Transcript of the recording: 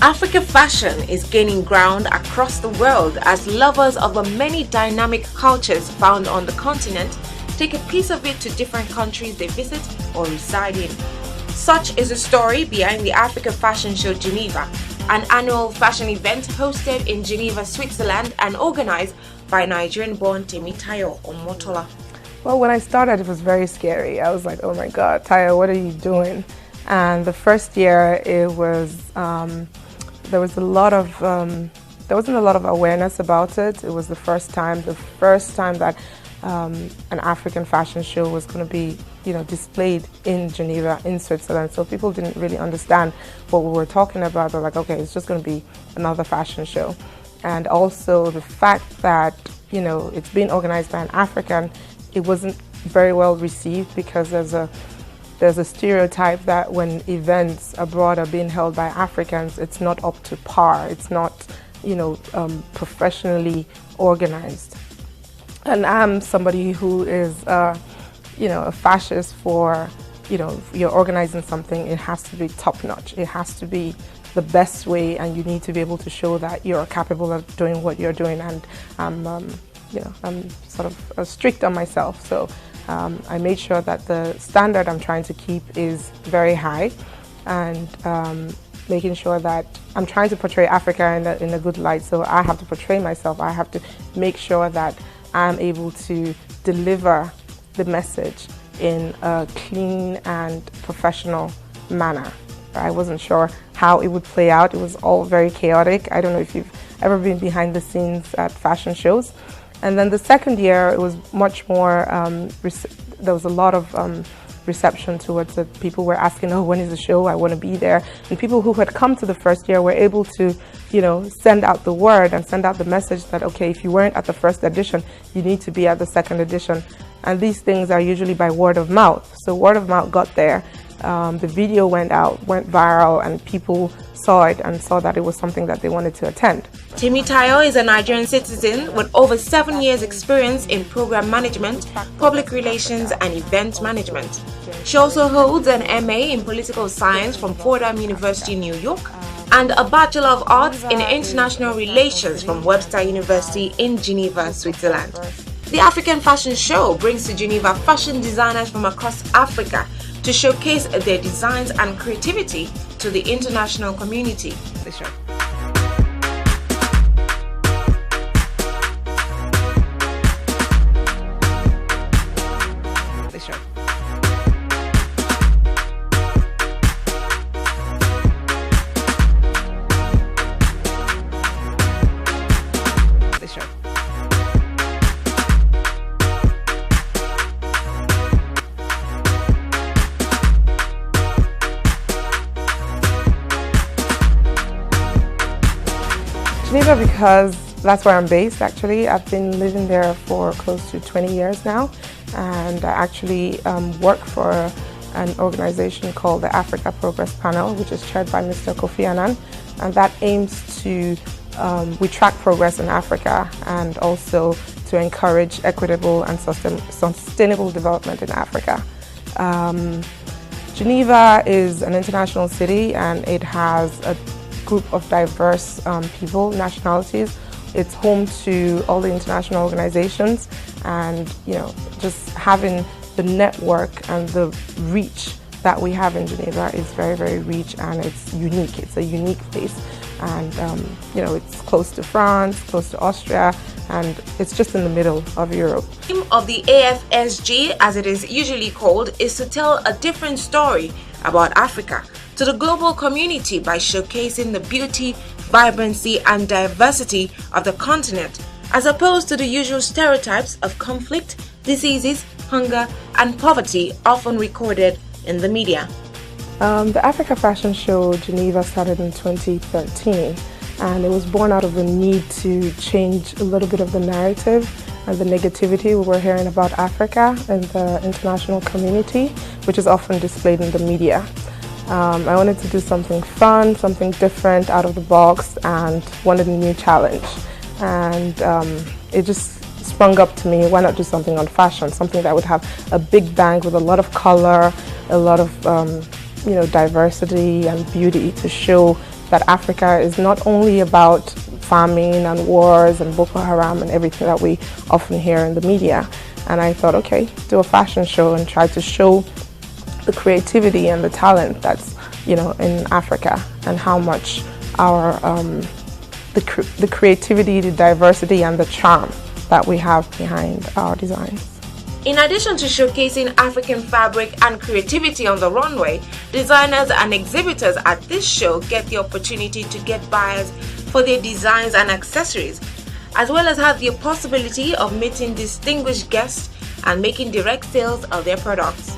African fashion is gaining ground across the world as lovers of the many dynamic cultures found on the continent take a piece of it to different countries they visit or reside in. Such is the story behind the African Fashion Show Geneva, an annual fashion event hosted in Geneva, Switzerland and organized by Nigerian-born Temitayo Omotola. Well, when I started, it was very scary. I was like, oh my God, Tayo, what are you doing? And the first year, it was there wasn't a lot of awareness about it. It was the first time that an African fashion show was going to be, displayed in Geneva, in Switzerland. So people didn't really understand what we were talking about. They're like, okay, it's just going to be another fashion show. And also the fact that, it's being organized by an African, it wasn't very well received because there's a stereotype that when events abroad are being held by Africans, it's not up to par. It's not, professionally organized. And I'm somebody who is, a fascist for, you're organizing something, it has to be top notch. It has to be the best way, and you need to be able to show that you're capable of doing what you're doing. And I'm sort of strict on myself. So I made sure that the standard I'm trying to keep is very high, and making sure that I'm trying to portray Africa in a good light. So I have to portray myself. I have to make sure that I'm able to deliver the message in a clean and professional manner. I wasn't sure how it would play out. It was all very chaotic. I don't know if you've ever been behind the scenes at fashion shows. And then the second year, it was much more, there was a lot of reception towards it. People were asking, oh, when is the show? I want to be there. And people who had come to the first year were able to, send out the word and send out the message that, okay, if you weren't at the first edition, you need to be at the second edition. And these things are usually by word of mouth. So word of mouth got there. The video went viral, and people saw it and saw that it was something that they wanted to attend. Temitayo is a Nigerian citizen with over 7 years experience in program management, public relations and event management. She also holds an MA in political science from Fordham University, New York, and a Bachelor of Arts in International Relations from Webster University in Geneva, Switzerland. The African Fashion Show brings to Geneva fashion designers from across Africa to showcase their designs and creativity to the international community. Geneva, because that's where I'm based, actually. I've been living there for close to 20 years now, and I actually work for an organization called the Africa Progress Panel, which is chaired by Mr. Kofi Annan, and that aims to, we track progress in Africa and also to encourage equitable and sustainable development in Africa. Geneva is an international city, and it has a group of diverse people, nationalities. It's home to all the international organizations, and just having the network and the reach that we have in Geneva is very, very rich, and it's unique. It's a unique place, and it's close to France, close to Austria, and it's just in the middle of Europe. The aim of the AFSG, as it is usually called, is to tell a different story about Africa to the global community by showcasing the beauty, vibrancy and diversity of the continent, as opposed to the usual stereotypes of conflict, diseases, hunger and poverty often recorded in the media. The Africa Fashion Show Geneva started in 2013, and it was born out of the need to change a little bit of the narrative and the negativity we were hearing about Africa in the international community, which is often displayed in the media. I wanted to do something fun, something different, out of the box, and wanted a new challenge. And it just sprung up to me, why not do something on fashion, something that would have a big bang with a lot of color, a lot of diversity and beauty to show that Africa is not only about famine and wars and Boko Haram and everything that we often hear in the media. And I thought, okay, do a fashion show and try to show the creativity and the talent that's, you know, in Africa, and how much our the creativity, the diversity, and the charm that we have behind our designs. In addition to showcasing African fabric and creativity on the runway, designers and exhibitors at this show get the opportunity to get buyers for their designs and accessories, as well as have the possibility of meeting distinguished guests and making direct sales of their products.